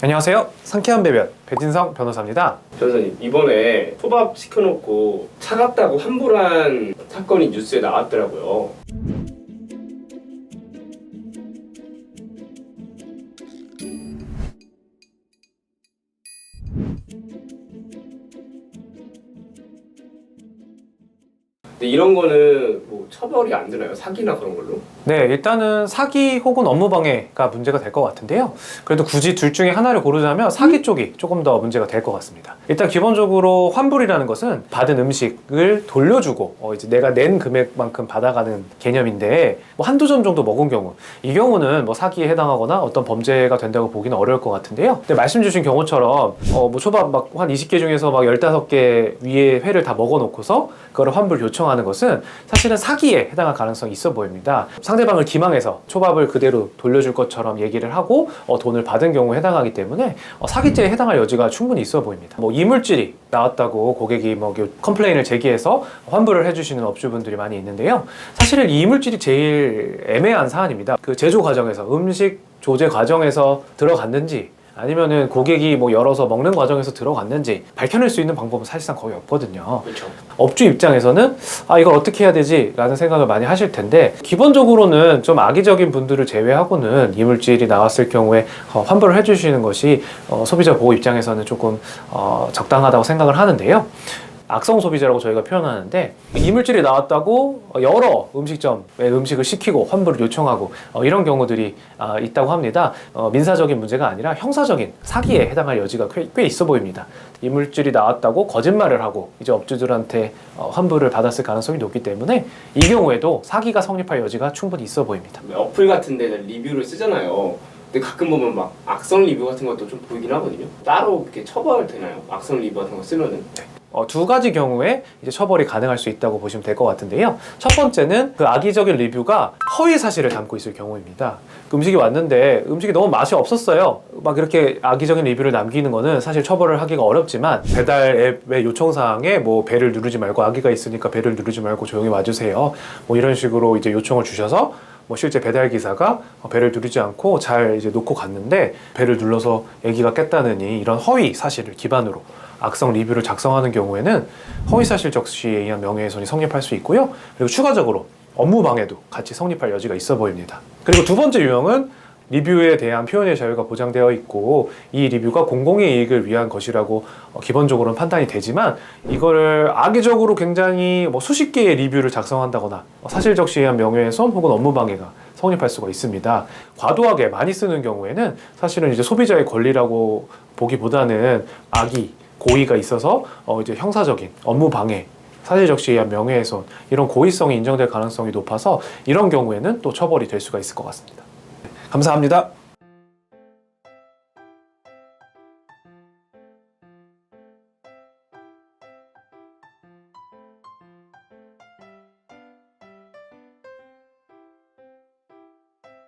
안녕하세요. 상쾌한 배변 배진성 변호사입니다. 변호사님, 이번에 초밥 시켜놓고 차갑다고 환불한 사건이 뉴스에 나왔더라고요. 근데 이런 거는 뭐 처벌이 안 되나요? 사기나 그런 걸로? 네, 일단은 사기 혹은 업무방해가 문제가 될 것 같은데요. 그래도 굳이 둘 중에 하나를 고르자면 사기 쪽이 조금 더 문제가 될 것 같습니다. 일단 기본적으로 환불이라는 것은 받은 음식을 돌려주고 이제 내가 낸 금액만큼 받아가는 개념인데 뭐 한두 점 정도 먹은 경우, 이 경우는 뭐 사기에 해당하거나 어떤 범죄가 된다고 보기는 어려울 것 같은데요. 근데 말씀 주신 경우처럼 뭐 초밥 막 한 20개 중에서 막 15개 위에 회를 다 먹어놓고서 그거를 환불 요청하는 것은 사실은 사기에 해당할 가능성이 있어 보입니다. 상대방을 기망해서 초밥을 그대로 돌려줄 것처럼 얘기를 하고 돈을 받은 경우에 해당하기 때문에 사기죄에 해당할 여지가 충분히 있어 보입니다. 뭐 이물질이 나왔다고 고객이 뭐 컴플레인을 제기해서 환불을 해주시는 업주분들이 많이 있는데요. 사실은 이 이물질이 제일 애매한 사안입니다. 그 제조 과정에서 음식 조제 과정에서 들어갔는지 아니면은 고객이 뭐 열어서 먹는 과정에서 들어갔는지 밝혀낼 수 있는 방법은 사실상 거의 없거든요. 그렇죠. 업주 입장에서는 이걸 어떻게 해야 되지? 라는 생각을 많이 하실 텐데 기본적으로는 좀 악의적인 분들을 제외하고는 이물질이 나왔을 경우에 환불을 해주시는 것이 소비자 보호 입장에서는 조금 적당하다고 생각을 하는데요. 악성 소비자라고 저희가 표현하는데 이물질이 나왔다고 여러 음식점에 음식을 시키고 환불을 요청하고 이런 경우들이 있다고 합니다. 민사적인 문제가 아니라 형사적인 사기에 해당할 여지가 꽤 있어 보입니다. 이물질이 나왔다고 거짓말을 하고 이제 업주들한테 환불을 받았을 가능성이 높기 때문에 이 경우에도 사기가 성립할 여지가 충분히 있어 보입니다. 어플 같은 데 리뷰를 쓰잖아요. 근데 가끔 보면 막 악성 리뷰 같은 것도 좀 보이긴 하거든요. 따로 이렇게 처벌되나요? 악성 리뷰 같은 거 쓰면은? 두 가지 경우에 이제 처벌이 가능할 수 있다고 보시면 될 것 같은데요. 첫 번째는 그 악의적인 리뷰가 허위 사실을 담고 있을 경우입니다. 그 음식이 왔는데 음식이 너무 맛이 없었어요. 막 이렇게 악의적인 리뷰를 남기는 거는 사실 처벌을 하기가 어렵지만 배달 앱의 요청사항에 뭐 배를 누르지 말고 아기가 있으니까 배를 누르지 말고 조용히 와주세요. 뭐 이런 식으로 이제 요청을 주셔서 뭐 실제 배달 기사가 배를 누르지 않고 잘 이제 놓고 갔는데 배를 눌러서 아기가 깼다느니 이런 허위 사실을 기반으로 악성 리뷰를 작성하는 경우에는 허위사실 적시에 의한 명예훼손이 성립할 수 있고요. 그리고 추가적으로 업무방해도 같이 성립할 여지가 있어 보입니다. 그리고 두 번째 유형은 리뷰에 대한 표현의 자유가 보장되어 있고 이 리뷰가 공공의 이익을 위한 것이라고 기본적으로는 판단이 되지만 이거를 악의적으로 굉장히 뭐 수십 개의 리뷰를 작성한다거나 사실 적시에 의한 명예훼손 혹은 업무방해가 성립할 수가 있습니다. 과도하게 많이 쓰는 경우에는 사실은 이제 소비자의 권리라고 보기보다는 악의 고의가 있어서 이제 형사적인 업무 방해, 사실 적시에 의한 명예훼손 이런 고의성이 인정될 가능성이 높아서 이런 경우에는 또 처벌이 될 수가 있을 것 같습니다. 감사합니다.